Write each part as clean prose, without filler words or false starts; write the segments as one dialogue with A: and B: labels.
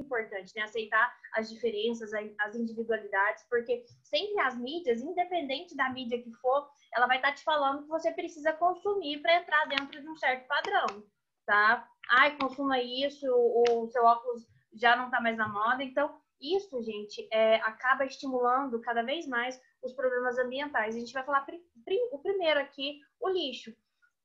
A: importante, né? Aceitar as diferenças, as individualidades, porque sempre as mídias, independente da mídia que for, ela vai estar te falando que você precisa consumir para entrar dentro de um certo padrão, tá? Ai, consuma isso, o seu óculos já não está mais na moda. Então, isso, gente, acaba estimulando cada vez mais os problemas ambientais. A gente vai falar o primeiro aqui, o lixo.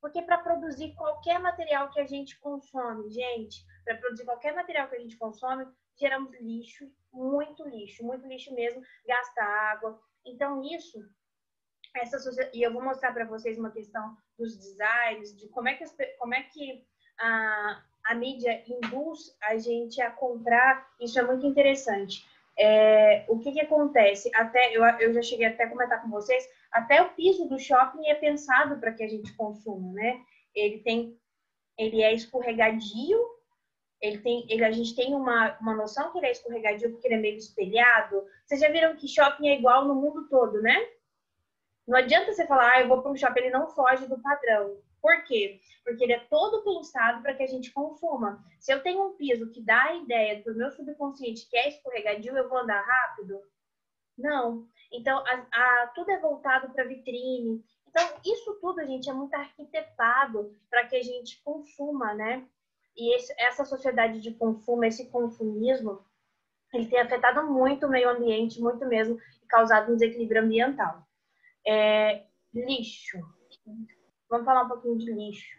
A: Porque para produzir qualquer material que a gente consome, gente, para produzir qualquer material que a gente consome, geramos lixo, muito lixo mesmo, gasta água. Então, isso, e eu vou mostrar para vocês uma questão dos designs, de como é que a mídia induz a gente a comprar. Isso é muito interessante. O que acontece? Até eu já cheguei até a comentar com vocês, até o piso do shopping é pensado para que a gente consuma, né? Ele é escorregadio, a gente tem uma noção que ele é escorregadio porque ele é meio espelhado. Vocês já viram que shopping é igual no mundo todo, né? Não adianta você falar, eu vou para um shopping, ele não foge do padrão. Por quê? Porque ele é todo pensado para que a gente consuma. Se eu tenho um piso que dá a ideia para o meu subconsciente que é escorregadio, eu vou andar rápido? Não. Então, tudo é voltado para vitrine. Então, isso tudo, gente, é muito arquitetado para que a gente consuma, né? E essa sociedade de consumo, esse consumismo, ele tem afetado muito o meio ambiente, muito mesmo, e causado um desequilíbrio ambiental. Lixo. Vamos falar um pouquinho de lixo.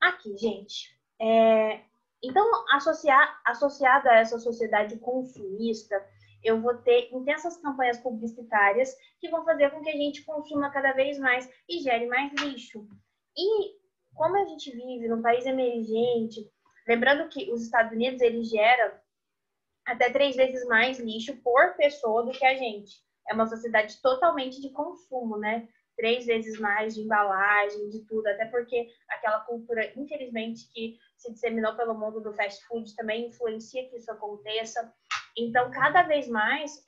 A: Aqui, gente. Então, associado a essa sociedade consumista, eu vou ter intensas campanhas publicitárias que vão fazer com que a gente consuma cada vez mais e gere mais lixo. E como a gente vive num país emergente, lembrando que os Estados Unidos, eles geram até 3 vezes mais lixo por pessoa do que a gente. É uma sociedade totalmente de consumo, né? 3 vezes mais de embalagem, de tudo, até porque aquela cultura, infelizmente, que se disseminou pelo mundo do fast food também influencia que isso aconteça. Então, cada vez mais,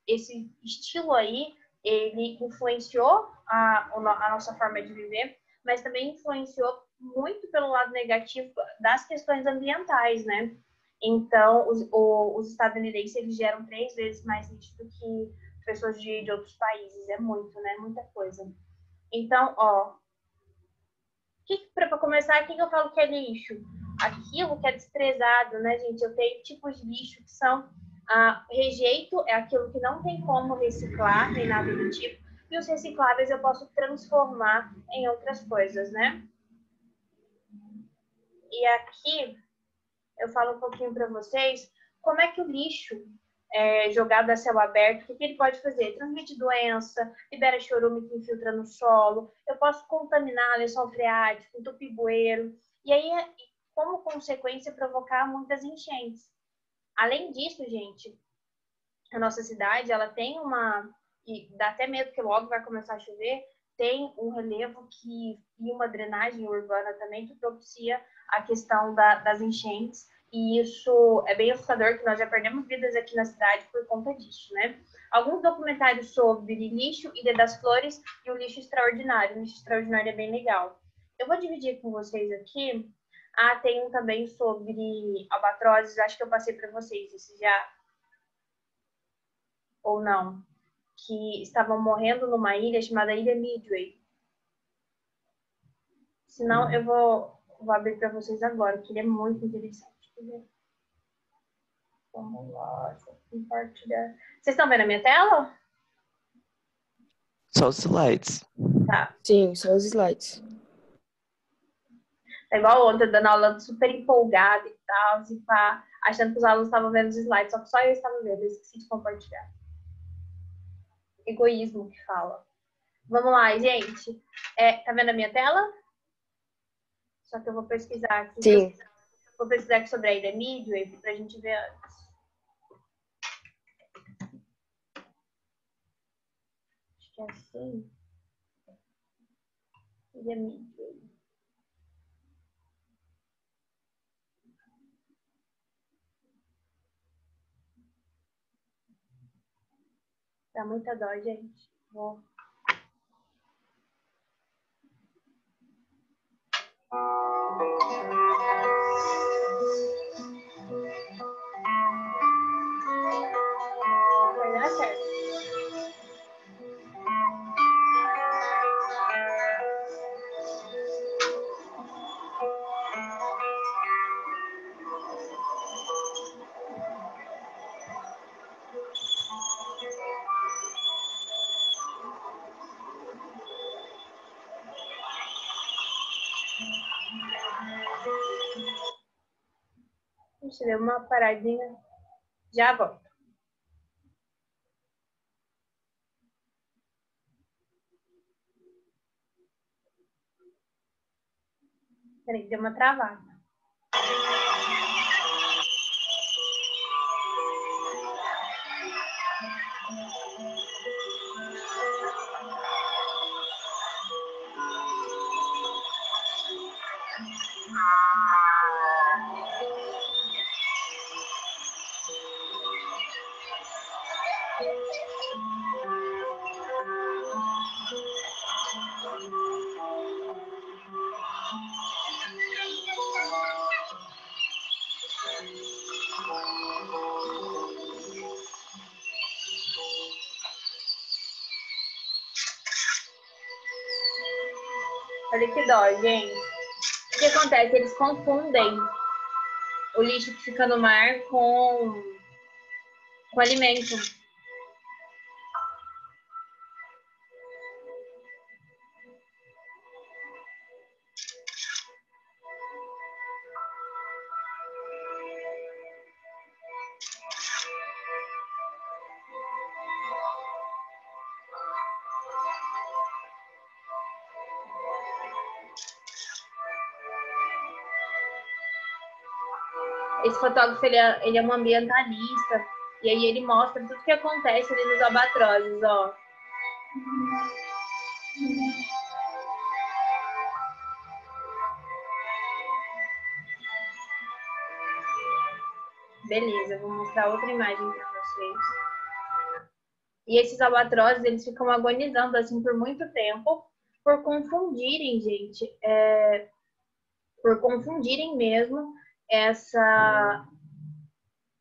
A: esse estilo aí, ele influenciou a nossa forma de viver, mas também influenciou muito pelo lado negativo das questões ambientais, né? Então, os estadunidenses, eles geram 3 vezes mais lixo do que pessoas de outros países. É muito, né? Muita coisa. Então, para começar, o que eu falo que é lixo? Aquilo que é desprezado, né, gente? Eu tenho tipos de lixo que são rejeito, é aquilo que não tem como reciclar, nem nada do tipo. E os recicláveis eu posso transformar em outras coisas, né? E aqui eu falo um pouquinho para vocês como é que o lixo jogado a céu aberto, o que ele pode fazer? Transmite doença, libera chorume que infiltra no solo, eu posso contaminar lençol freático, entupir bueiro, e aí, como consequência, provocar muitas enchentes. Além disso, gente, a nossa cidade, ela tem e dá até medo que logo vai começar a chover, tem um relevo e uma drenagem urbana também que propicia a questão das enchentes. E isso é bem assustador, que nós já perdemos vidas aqui na cidade por conta disso, né? Alguns documentários sobre lixo, Ilha das Flores e o lixo extraordinário. O lixo extraordinário é bem legal. Eu vou dividir com vocês aqui. Tem um também sobre albatrozes. Acho que eu passei para vocês. Esse já... Ou não. Que estavam morrendo numa ilha chamada Ilha Midway. Se não, eu vou abrir para vocês agora, que ele é muito interessante. Vamos lá, compartilhar. Vocês estão vendo a minha tela?
B: Só os slides.
A: Tá.
C: Sim, só os slides.
A: É igual ontem, dando aula super empolgada e tal, e pá, achando que os alunos estavam vendo os slides, só que só eu estava vendo, eu esqueci de compartilhar. Egoísmo que fala. Vamos lá, gente. Tá vendo a minha tela? Só que eu vou pesquisar aqui.
C: Sim.
A: Vou pesquisar aqui sobre a Ilha Midway pra gente ver antes. Acho que é assim. Ilha Midway. Dá muita dó, gente. Vou... Deixa eu ver uma paradinha. Já volto. Peraí, deu uma travada. Olha que dó, gente. O que acontece? Eles confundem o lixo que fica no mar com alimento. Esse fotógrafo, ele é um ambientalista. E aí ele mostra tudo que acontece ali nos albatrozes, ó. Beleza, eu vou mostrar outra imagem para vocês. E esses albatrozes, eles ficam agonizando assim por muito tempo, por confundirem, gente, por confundirem mesmo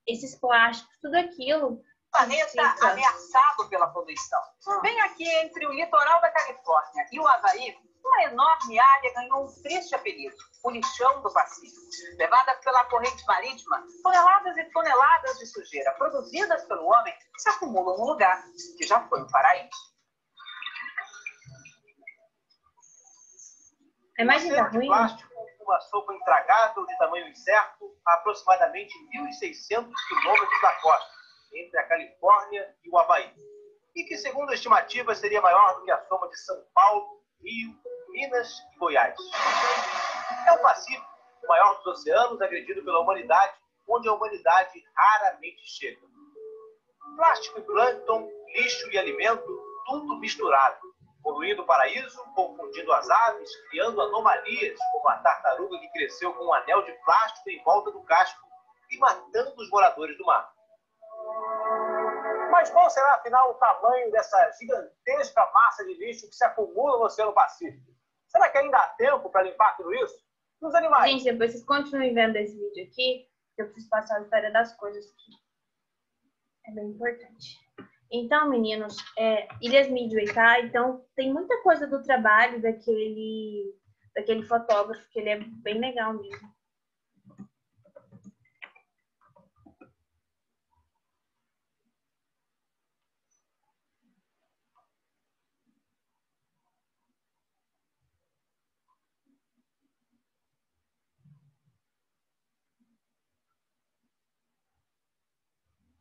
A: esses plásticos, tudo aquilo.
B: Planeta ameaçado pela poluição. Bem aqui entre o litoral da Califórnia e o Havaí, uma enorme área ganhou um triste apelido, o lixão do Pacífico. Levadas pela corrente marítima, toneladas e toneladas de sujeira produzidas pelo homem se acumulam num lugar que já foi um paraíso.
A: A imagem tá ruim?
C: Plástico, uma sopa intragável de tamanho incerto, a aproximadamente 1.600 quilômetros da costa, entre a Califórnia e o Havaí. E que, segundo a estimativa, seria maior do que a soma de São Paulo, Rio, Minas e Goiás. É o Pacífico, o maior dos oceanos, agredido pela humanidade, onde a humanidade raramente chega. Plástico e plâncton, lixo e alimento, tudo misturado. Poluindo o paraíso, confundindo as aves, criando anomalias, como a tartaruga que cresceu com um anel de plástico em volta do casco e matando os moradores do mar.
D: Mas qual será, afinal, o tamanho dessa gigantesca massa de lixo que se acumula no Oceano Pacífico? Será que ainda há tempo para limpar tudo isso? Nos animais.
A: Gente, depois vocês continuem vendo esse vídeo aqui, que eu preciso passar a história das coisas aqui. É bem importante. Então, meninos, Ilhas Midway, tá? Então, tem muita coisa do trabalho daquele fotógrafo, que ele é bem legal mesmo.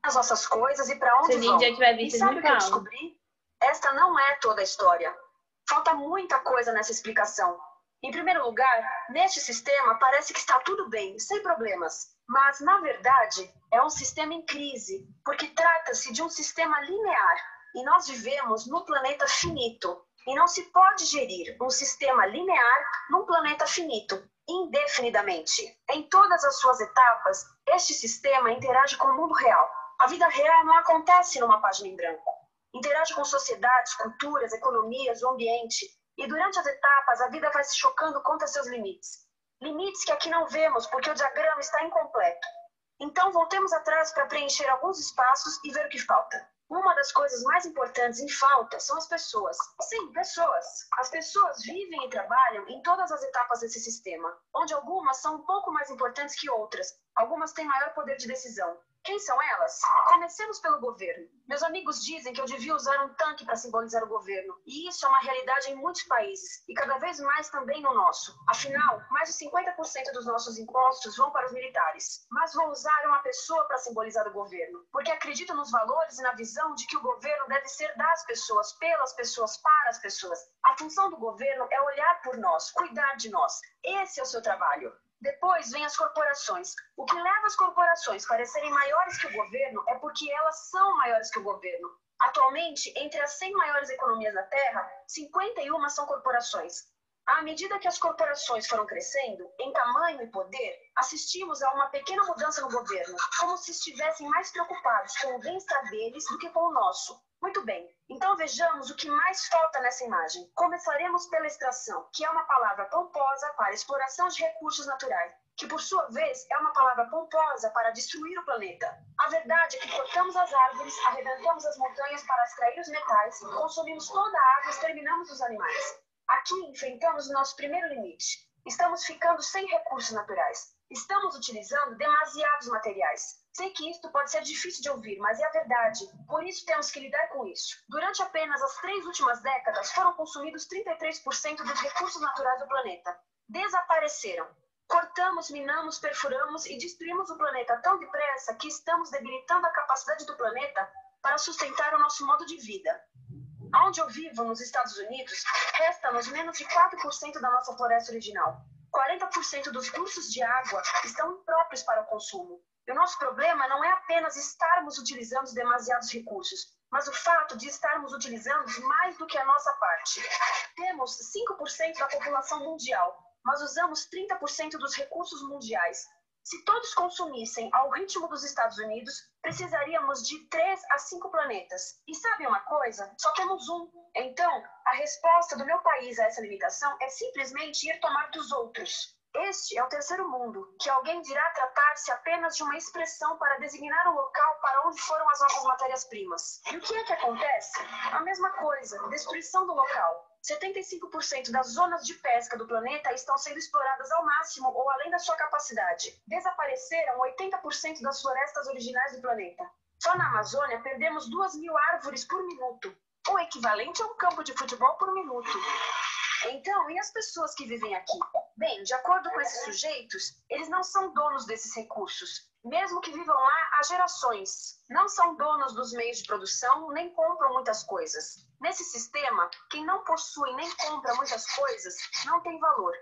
B: As nossas coisas e para onde vão.
A: Se a gente já tiver visto,
B: E sabe o que eu
A: fala.
B: descobri? Esta não é toda a história. Falta muita coisa nessa explicação. Em primeiro lugar, neste sistema parece que está tudo bem, sem problemas. Mas, na verdade, é um sistema em crise, porque trata-se de um sistema linear. E nós vivemos num planeta finito. E não se pode gerir um sistema linear num planeta finito, indefinidamente. Em todas as suas etapas, este sistema interage com o mundo real. A vida real não acontece numa página em branco. Interage com sociedades, culturas, economias, o ambiente. E durante as etapas, a vida vai se chocando contra seus limites. Limites que aqui não vemos porque o diagrama está incompleto. Então, voltemos atrás para preencher alguns espaços e ver o que falta. Uma das coisas mais importantes em falta são as pessoas. Sim, pessoas. As pessoas vivem e trabalham em todas as etapas desse sistema, onde algumas são um pouco mais importantes que outras, Algumas têm maior poder de decisão. Quem são elas? Comecemos pelo governo. Meus amigos dizem que eu devia usar um tanque para simbolizar o governo. E isso é uma realidade em muitos países. E cada vez mais também no nosso. Afinal, mais de 50% dos nossos impostos vão para os militares. Mas vou usar uma pessoa para simbolizar o governo. Porque acredito nos valores e na visão de que o governo deve ser das pessoas, pelas pessoas, para as pessoas. A função do governo é olhar por nós, cuidar de nós. Esse é o seu trabalho. Depois vem as corporações. O que leva as corporações a parecerem maiores que o governo é porque elas são maiores que o governo. Atualmente, entre as 100 maiores economias da Terra, 51 são corporações. À medida que as corporações foram crescendo, em tamanho e poder, assistimos a uma pequena mudança no governo, como se estivessem mais preocupados com o bem-estar deles do que com o nosso. Muito bem, então vejamos o que mais falta nessa imagem. Começaremos pela extração, que é uma palavra pomposa para exploração de recursos naturais, que por sua vez é uma palavra pomposa para destruir o planeta. A verdade é que cortamos as árvores, arrebentamos as montanhas para extrair os metais, consumimos toda a água e exterminamos os animais. Aqui enfrentamos o nosso primeiro limite. Estamos ficando sem recursos naturais. Estamos utilizando demasiados materiais. Sei que isto pode ser difícil de ouvir, mas é a verdade. Por isso temos que lidar com isso. Durante apenas as 3 últimas décadas, foram consumidos 33% dos recursos naturais do planeta. Desapareceram. Cortamos, minamos, perfuramos e destruímos o planeta tão depressa que estamos debilitando a capacidade do planeta para sustentar o nosso modo de vida. Onde eu vivo, nos Estados Unidos, resta-nos menos de 4% da nossa floresta original. 40% dos cursos de água estão impróprios para o consumo. E o nosso problema não é apenas estarmos utilizando demasiados recursos, mas o fato de estarmos utilizando mais do que a nossa parte. Temos 5% da população mundial, mas usamos 30% dos recursos mundiais. Se todos consumissem ao ritmo dos Estados Unidos, precisaríamos de 3 a 5 planetas. E sabe uma coisa? Só temos um. Então, a resposta do meu país a essa limitação é simplesmente ir tomar dos outros. Este é o terceiro mundo, que alguém dirá tratar-se apenas de uma expressão para designar o local para onde foram as nossas matérias-primas. E o que é que acontece? A mesma coisa, destruição do local. 75% das zonas de pesca do planeta estão sendo exploradas ao máximo ou além da sua capacidade. Desapareceram 80% das florestas originais do planeta. Só na Amazônia perdemos 2.000 árvores por minuto, o equivalente a um campo de futebol por minuto. Então, e as pessoas que vivem aqui? Bem, de acordo com esses sujeitos, eles não são donos desses recursos. Mesmo que vivam lá há gerações, não são donos dos meios de produção, nem compram muitas coisas. Nesse sistema, quem não possui nem compra muitas coisas, não tem valor.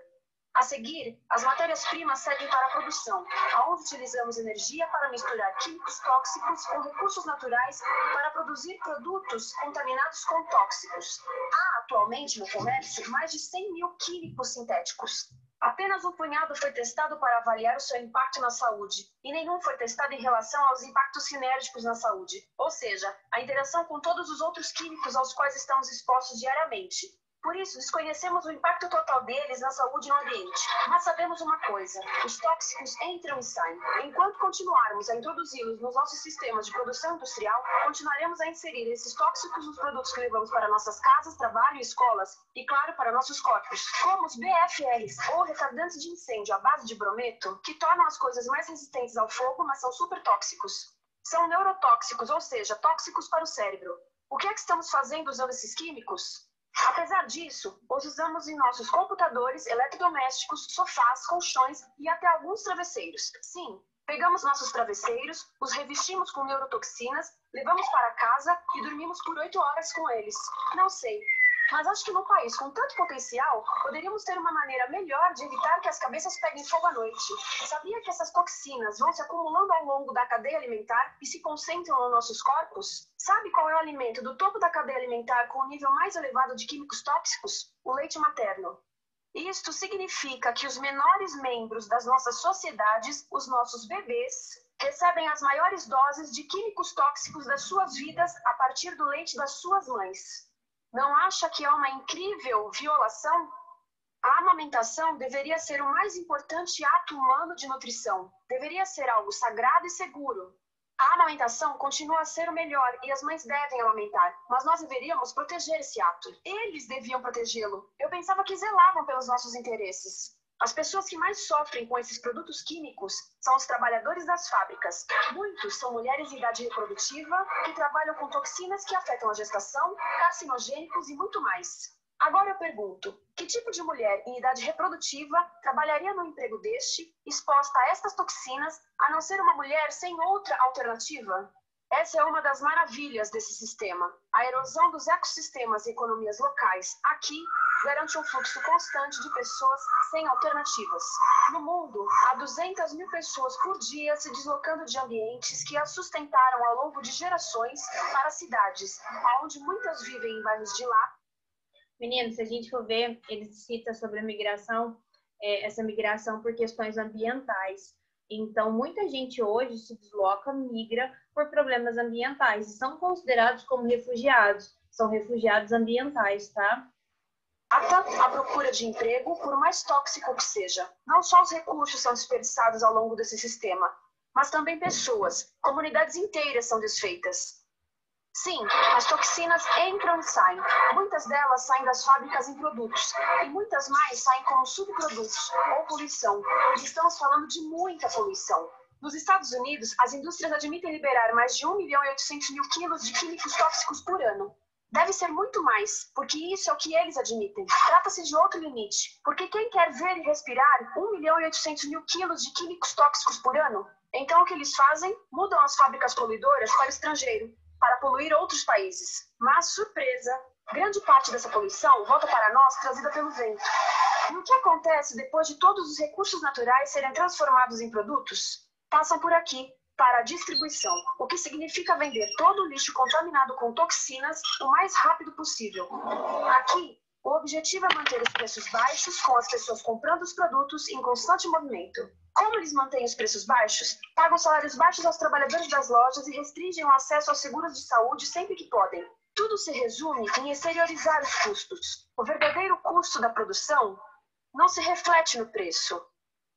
B: A seguir, as matérias-primas seguem para a produção, onde utilizamos energia para misturar químicos tóxicos com recursos naturais para produzir produtos contaminados com tóxicos. Há atualmente no comércio mais de 100.000 químicos sintéticos. Apenas um punhado foi testado para avaliar o seu impacto na saúde, e nenhum foi testado em relação aos impactos sinérgicos na saúde, ou seja, a interação com todos os outros químicos aos quais estamos expostos diariamente. Por isso, desconhecemos o impacto total deles na saúde e no ambiente. Mas sabemos uma coisa, os tóxicos entram e saem. Enquanto continuarmos a introduzi-los nos nossos sistemas de produção industrial, continuaremos a inserir esses tóxicos nos produtos que levamos para nossas casas, trabalho e escolas, e claro, para nossos corpos. Como os BFRs, ou retardantes de incêndio à base de brometo, que tornam as coisas mais resistentes ao fogo, mas são super tóxicos. São neurotóxicos, ou seja, tóxicos para o cérebro. O que é que estamos fazendo usando esses químicos? Apesar disso, os usamos em nossos computadores, eletrodomésticos, sofás, colchões e até alguns travesseiros. Sim, pegamos nossos travesseiros, os revestimos com neurotoxinas, levamos para casa e dormimos por 8 horas com eles. Não sei, mas acho que num país com tanto potencial, poderíamos ter uma maneira melhor de evitar que as cabeças peguem fogo à noite. Sabia que essas toxinas vão se acumulando ao longo da cadeia alimentar e se concentram nos nossos corpos? Sabe qual é o alimento do topo da cadeia alimentar com o nível mais elevado de químicos tóxicos? O leite materno. Isto significa que os menores membros das nossas sociedades, os nossos bebês, recebem as maiores doses de químicos tóxicos das suas vidas a partir do leite das suas mães. Não acha que é uma incrível violação? A amamentação deveria ser o mais importante ato humano de nutrição. Deveria ser algo sagrado e seguro. A amamentação continua a ser o melhor e as mães devem amamentar, mas nós deveríamos proteger esse ato. Eles deviam protegê-lo. Eu pensava que zelavam pelos nossos interesses. As pessoas que mais sofrem com esses produtos químicos são os trabalhadores das fábricas. Muitos são mulheres em idade reprodutiva que trabalham com toxinas que afetam a gestação, carcinogênicos e muito mais. Agora eu pergunto, que tipo de mulher em idade reprodutiva trabalharia num emprego deste, exposta a estas toxinas, a não ser uma mulher sem outra alternativa? Essa é uma das maravilhas desse sistema. A erosão dos ecossistemas e economias locais aqui garante um fluxo constante de pessoas sem alternativas. No mundo, há 200 mil pessoas por dia se deslocando de ambientes que as sustentaram ao longo de gerações para cidades, onde muitas vivem em bairros de lá.
A: Menino, se a gente for ver, ele cita sobre a migração, essa migração por questões ambientais. Então, muita gente hoje se desloca, migra por problemas ambientais e são considerados como refugiados. São refugiados ambientais, tá?
B: A procura de emprego, por mais tóxico que seja. Não só os recursos são desperdiçados ao longo desse sistema, mas também pessoas, comunidades inteiras são desfeitas. Sim, as toxinas entram e saem. Muitas delas saem das fábricas em produtos, e muitas mais saem como subprodutos ou poluição. E estamos falando de muita poluição. Nos Estados Unidos, as indústrias admitem liberar mais de 1.800.000 quilos de químicos tóxicos por ano. Deve ser muito mais, porque isso é o que eles admitem. Trata-se de outro limite, porque quem quer ver e respirar 1.800.000 quilos de químicos tóxicos por ano? Então o que eles fazem? Mudam as fábricas poluidoras para o estrangeiro, para poluir outros países. Mas, surpresa, grande parte dessa poluição volta para nós trazida pelo vento. E o que acontece depois de todos os recursos naturais serem transformados em produtos? Passam por aqui, para a distribuição, o que significa vender todo o lixo contaminado com toxinas o mais rápido possível. Aqui, o objetivo é manter os preços baixos, com as pessoas comprando os produtos em constante movimento. Como eles mantêm os preços baixos? Pagam salários baixos aos trabalhadores das lojas e restringem o acesso aos seguros de saúde sempre que podem. Tudo se resume em exteriorizar os custos. O verdadeiro custo da produção não se reflete no preço.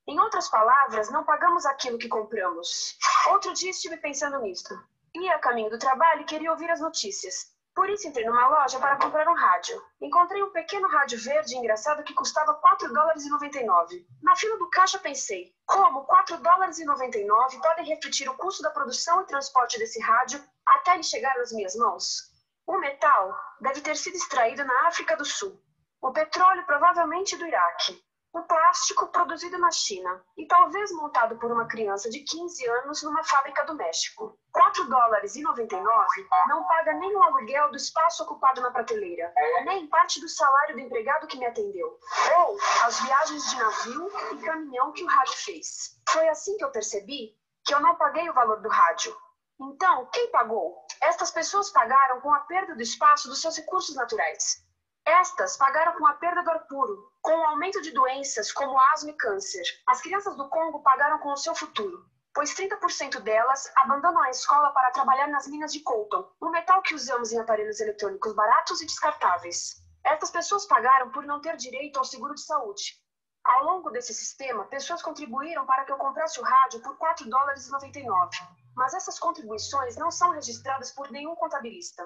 B: Em outras palavras, não pagamos aquilo que compramos. Outro dia estive pensando nisto. Ia a caminho do trabalho e queria ouvir as notícias. Por isso entrei numa loja para comprar um rádio. Encontrei um pequeno rádio verde engraçado que custava $4,99. Na fila do caixa pensei, como $4,99 podem refletir o custo da produção e transporte desse rádio até ele chegar nas minhas mãos? O metal deve ter sido extraído na África do Sul. O petróleo provavelmente do Iraque. O plástico produzido na China e talvez montado por uma criança de 15 anos numa fábrica do México. $4,99 não paga nem o aluguel do espaço ocupado na prateleira, nem parte do salário do empregado que me atendeu, ou as viagens de navio e caminhão que o rádio fez. Foi assim que eu percebi que eu não paguei o valor do rádio. Então, quem pagou? Estas pessoas pagaram com a perda do espaço dos seus recursos naturais. Estas pagaram com a perda do ar puro, com o aumento de doenças como asma e câncer. As crianças do Congo pagaram com o seu futuro, pois 30% delas abandonam a escola para trabalhar nas minas de coltan, um metal que usamos em aparelhos eletrônicos baratos e descartáveis. Estas pessoas pagaram por não ter direito ao seguro de saúde. Ao longo desse sistema, pessoas contribuíram para que eu comprasse o rádio por $4,99. Mas essas contribuições não são registradas por nenhum contabilista.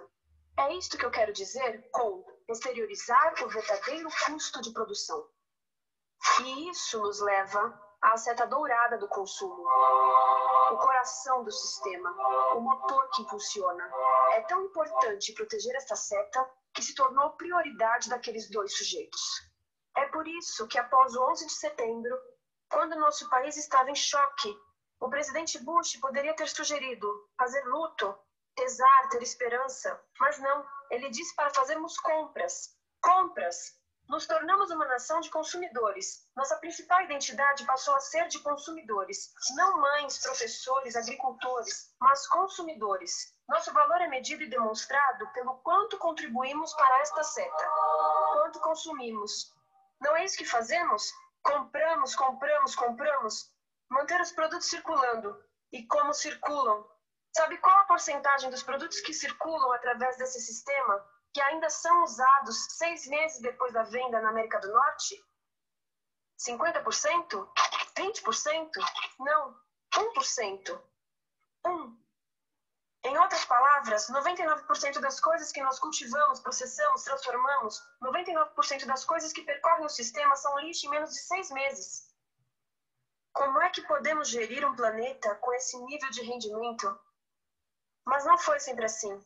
B: É isto que eu quero dizer com exteriorizar o verdadeiro custo de produção. E isso nos leva à seta dourada do consumo. O coração do sistema, o motor que impulsiona. É tão importante proteger esta seta que se tornou prioridade daqueles dois sujeitos. É por isso que após o 11 de setembro, quando nosso país estava em choque, o presidente Bush poderia ter sugerido fazer luto, rezar, ter esperança, mas não, ele disse para fazermos compras. Compras! Nos tornamos uma nação de consumidores. Nossa principal identidade passou a ser de consumidores. Não mães, professores, agricultores, mas consumidores. Nosso valor é medido e demonstrado pelo quanto contribuímos para esta seta. Quanto consumimos. Não é isso que fazemos? Compramos, compramos, compramos. Manter os produtos circulando. E como circulam? Sabe qual a porcentagem dos produtos que circulam através desse sistema que ainda são usados 6 meses depois da venda na América do Norte? 50%? 20%? Não, 1%. Em outras palavras, palavras, 99% das coisas que nós cultivamos, processamos, transformamos, 99% das coisas que percorrem o sistema são lixo em menos de 6 meses. Como é que podemos gerir um planeta com esse nível de rendimento? Mas não foi sempre assim.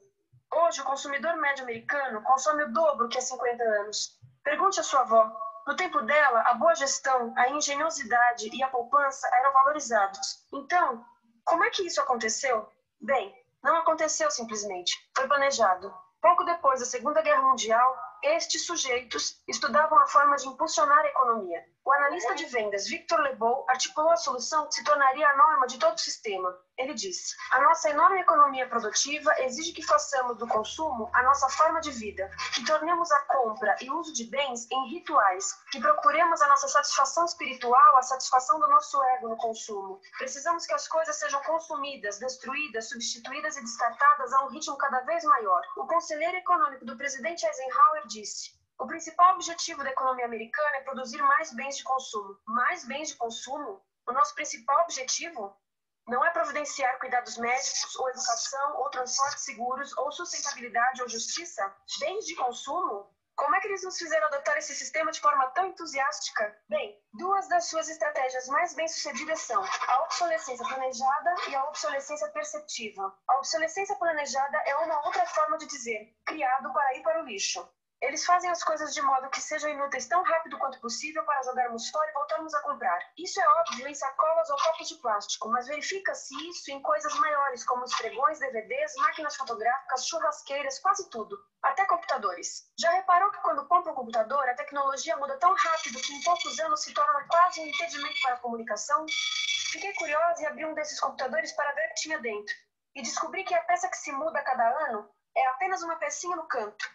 B: Hoje, o consumidor médio americano consome o dobro que há 50 anos. Pergunte à sua avó. No tempo dela, a boa gestão, a engenhosidade e a poupança eram valorizados. Então, como é que isso aconteceu? Bem, não aconteceu simplesmente. Foi planejado. Pouco depois da Segunda Guerra Mundial, estes sujeitos estudavam a forma de impulsionar a economia. O analista de vendas Victor Lebow articulou a solução que se tornaria a norma de todo o sistema. Ele disse: a nossa enorme economia produtiva exige que façamos do consumo a nossa forma de vida, que tornemos a compra e o uso de bens em rituais, que procuremos a nossa satisfação espiritual, a satisfação do nosso ego no consumo. Precisamos que as coisas sejam consumidas, destruídas, substituídas e descartadas a um ritmo cada vez maior. O conselheiro econômico do presidente Eisenhower disse: o principal objetivo da economia americana é produzir mais bens de consumo. Mais bens de consumo? O nosso principal objetivo não é providenciar cuidados médicos, ou educação, ou transportes seguros, ou sustentabilidade, ou justiça? Bens de consumo? Como é que eles nos fizeram adotar esse sistema de forma tão entusiástica? Bem, duas das suas estratégias mais bem-sucedidas são a obsolescência planejada e a obsolescência perceptiva. A obsolescência planejada é uma outra forma de dizer criado para ir para o lixo. Eles fazem as coisas de modo que sejam inúteis tão rápido quanto possível para jogarmos fora e voltarmos a comprar. Isso é óbvio em sacolas ou copos de plástico, mas verifica-se isso em coisas maiores, como esfregões, DVDs, máquinas fotográficas, churrasqueiras, quase tudo. Até computadores. Já reparou que quando compra um computador, a tecnologia muda tão rápido que em poucos anos se torna quase um impedimento para a comunicação? Fiquei curiosa e abri um desses computadores para ver o que tinha dentro. E descobri que a peça que se muda a cada ano é apenas uma pecinha no canto.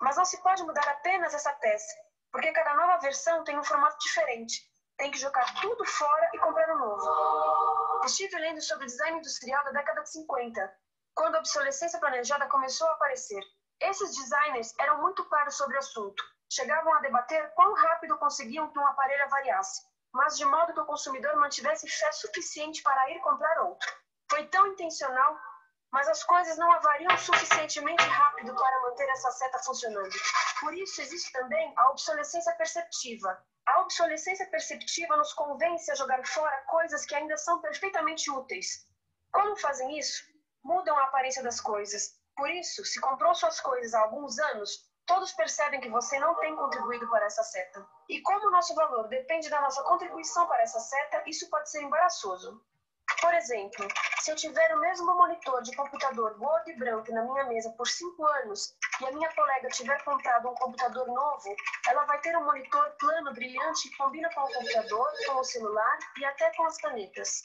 B: Mas não se pode mudar apenas essa peça, porque cada nova versão tem um formato diferente. Tem que jogar tudo fora e comprar um novo. Estive lendo sobre o design industrial da década de 50, quando a obsolescência planejada começou a aparecer. Esses designers eram muito claros sobre o assunto. Chegavam a debater quão rápido conseguiam que um aparelho avariasse, mas de modo que o consumidor mantivesse fé suficiente para ir comprar outro. Foi tão intencional, mas as coisas não avariam suficientemente rápido para manter essa seta funcionando. Por isso existe também a obsolescência perceptiva. A obsolescência perceptiva nos convence a jogar fora coisas que ainda são perfeitamente úteis. Como fazem isso? Mudam a aparência das coisas. Por isso, se comprou suas coisas há alguns anos, todos percebem que você não tem contribuído para essa seta. E como o nosso valor depende da nossa contribuição para essa seta, isso pode ser embaraçoso. Por exemplo, se eu tiver o mesmo monitor de computador gordo e branco na minha mesa por 5 anos e a minha colega tiver comprado um computador novo, ela vai ter um monitor plano, brilhante que combina com o computador, com o celular e até com as canetas.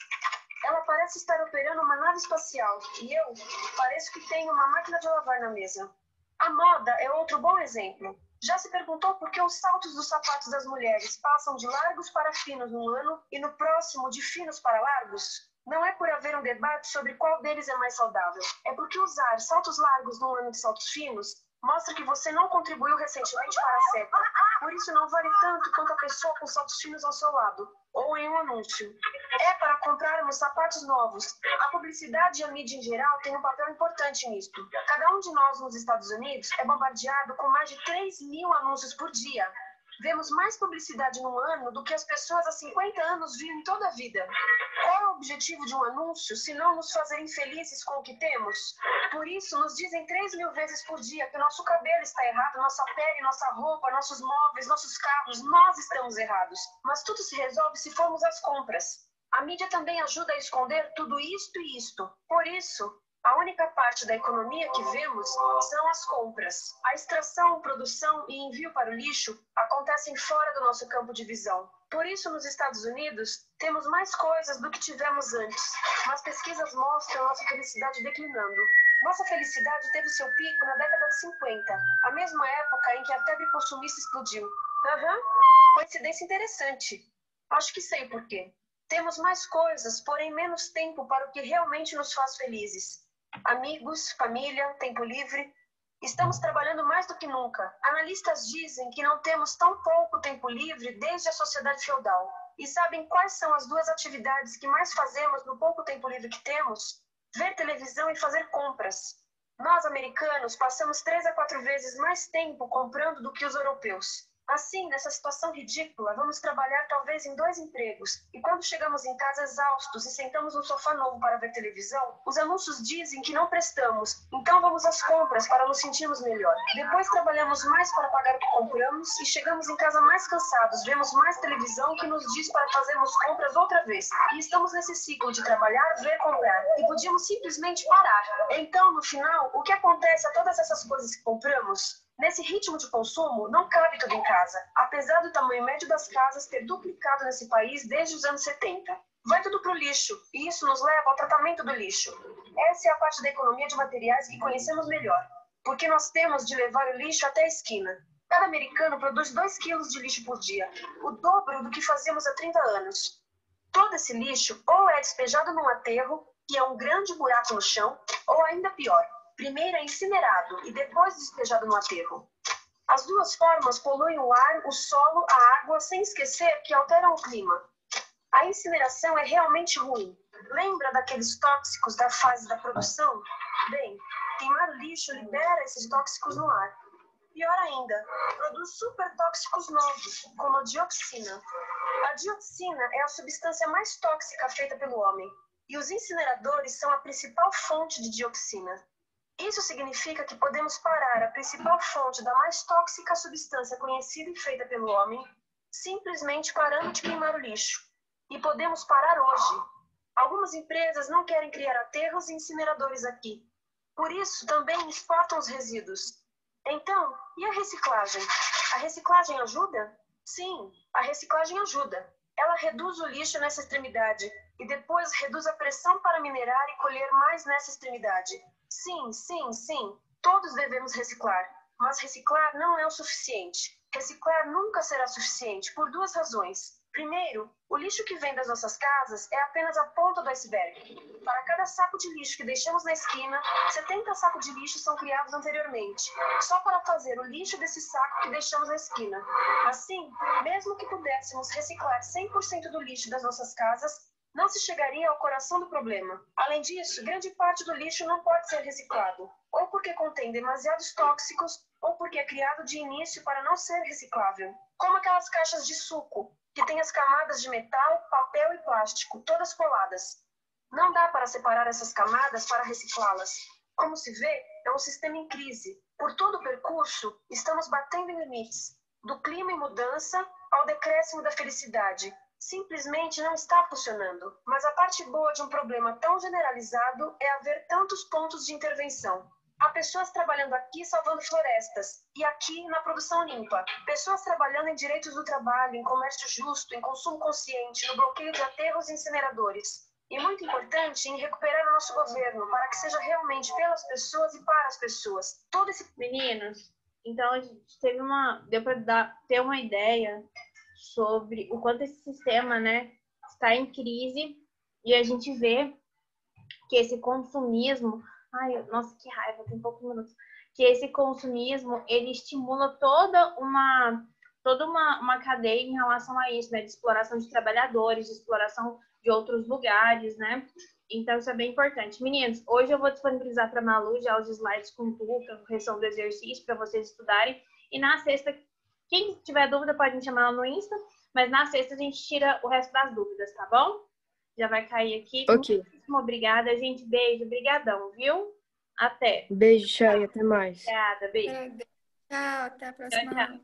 B: Ela parece estar operando uma nave espacial e eu pareço que tenho uma máquina de lavar na mesa. A moda é outro bom exemplo. Já se perguntou por que os saltos dos sapatos das mulheres passam de largos para finos num ano e no próximo de finos para largos? Não é por haver um debate sobre qual deles é mais saudável. É porque usar saltos largos num ano de saltos finos mostra que você não contribuiu recentemente para a seta. Por isso não vale tanto quanto a pessoa com saltos finos ao seu lado, ou em um anúncio. É para comprarmos sapatos novos. A publicidade e a mídia em geral têm um papel importante nisto. Cada um de nós nos Estados Unidos é bombardeado com mais de 3.000 anúncios por dia. Vemos mais publicidade num ano do que as pessoas há 50 anos viam em toda a vida. Qual é o objetivo de um anúncio, se não nos fazer infelizes com o que temos? Por isso, nos dizem 3.000 vezes por dia que nosso cabelo está errado, nossa pele, nossa roupa, nossos móveis, nossos carros, nós estamos errados. Mas tudo se resolve se formos às compras. A mídia também ajuda a esconder tudo isto e isto. Por isso, a única parte da economia que vemos são as compras. A extração, produção e envio para o lixo acontecem fora do nosso campo de visão. Por isso, nos Estados Unidos, temos mais coisas do que tivemos antes. Mas pesquisas mostram nossa felicidade declinando. Nossa felicidade teve seu pico na década de 50, a mesma época em que a febre consumista explodiu. Coincidência interessante. Acho que sei por quê. Temos mais coisas, porém menos tempo para o que realmente nos faz felizes. Amigos, família, tempo livre. Estamos trabalhando mais do que nunca. Analistas dizem que não temos tão pouco tempo livre desde a sociedade feudal. E sabem quais são as duas atividades que mais fazemos no pouco tempo livre que temos? Ver televisão e fazer compras. Nós, americanos, passamos 3 a 4 vezes mais tempo comprando do que os europeus. Assim, nessa situação ridícula, vamos trabalhar talvez em 2 empregos. E quando chegamos em casa exaustos e sentamos no sofá novo para ver televisão, os anúncios dizem que não prestamos. Então vamos às compras para nos sentirmos melhor. Depois trabalhamos mais para pagar o que compramos e chegamos em casa mais cansados, vemos mais televisão que nos diz para fazermos compras outra vez. E estamos nesse ciclo de trabalhar, ver, comprar. E podíamos simplesmente parar. Então, no final, o que acontece a todas essas coisas que compramos? Nesse ritmo de consumo, não cabe tudo em casa, apesar do tamanho médio das casas ter duplicado nesse país desde os anos 70. Vai tudo para o lixo, e isso nos leva ao tratamento do lixo. Essa é a parte da economia de materiais que conhecemos melhor, porque nós temos de levar o lixo até a esquina. Cada americano produz 2 quilos de lixo por dia, o dobro do que fazíamos há 30 anos. Todo esse lixo ou é despejado num aterro, que é um grande buraco no chão, ou ainda pior, primeiro é incinerado e depois despejado no aterro. As duas formas poluem o ar, o solo, a água, sem esquecer que alteram o clima. A incineração é realmente ruim. Lembra daqueles tóxicos da fase da produção? Bem, queimar o lixo libera esses tóxicos no ar. Pior ainda, produz supertóxicos novos, como a dioxina. A dioxina é a substância mais tóxica feita pelo homem, e os incineradores são a principal fonte de dioxina. Isso significa que podemos parar a principal fonte da mais tóxica substância conhecida e feita pelo homem, simplesmente parando de queimar o lixo. E podemos parar hoje. Algumas empresas não querem criar aterros e incineradores aqui. Por isso, também exportam os resíduos. Então, e a reciclagem? A reciclagem ajuda? Sim, a reciclagem ajuda. Ela reduz o lixo nessa extremidade e depois reduz a pressão para minerar e colher mais nessa extremidade. Sim, sim, sim, todos devemos reciclar, mas reciclar não é o suficiente. Reciclar nunca será suficiente por 2 razões. Primeiro, o lixo que vem das nossas casas é apenas a ponta do iceberg. Para cada saco de lixo que deixamos na esquina, 70 sacos de lixo são criados anteriormente, só para fazer o lixo desse saco que deixamos na esquina. Assim, mesmo que pudéssemos reciclar 100% do lixo das nossas casas, não se chegaria ao coração do problema. Além disso, grande parte do lixo não pode ser reciclado, ou porque contém demasiados tóxicos, ou porque é criado de início para não ser reciclável. Como aquelas caixas de suco, que têm as camadas de metal, papel e plástico, todas coladas. Não dá para separar essas camadas para reciclá-las. Como se vê, é um sistema em crise. Por todo o percurso, estamos batendo em limites, do clima em mudança ao decréscimo da felicidade. Simplesmente não está funcionando. Mas a parte boa de um problema tão generalizado é haver tantos pontos de intervenção. Há pessoas trabalhando aqui salvando florestas, e aqui na produção limpa. Pessoas trabalhando em direitos do trabalho, em comércio justo, em consumo consciente, no bloqueio de aterros e incineradores. E muito importante, em recuperar o nosso governo, para que seja realmente pelas pessoas e para as pessoas. Todo esse...
A: Meninos, então a gente deu para ter uma ideia sobre o quanto esse sistema, né, está em crise, e a gente vê que esse consumismo, nossa, que raiva, tem poucos minutos, que esse consumismo, ele estimula toda uma cadeia em relação a isso, né, de exploração de trabalhadores, de exploração de outros lugares, né, então isso é bem importante. Meninos, hoje eu vou disponibilizar para a Malu já os slides com tudo, correção do exercício, para vocês estudarem, e na sexta, quem tiver dúvida pode me chamar lá no Insta, mas na sexta a gente tira o resto das dúvidas, tá bom? Já vai cair aqui.
E: Ok.
A: Muitíssimo obrigada, gente. Beijo, brigadão, viu? Até.
E: Beijo, Chay, até mais.
A: Obrigada, beijo.
F: Tchau, até a próxima.
A: Tchau, tchau.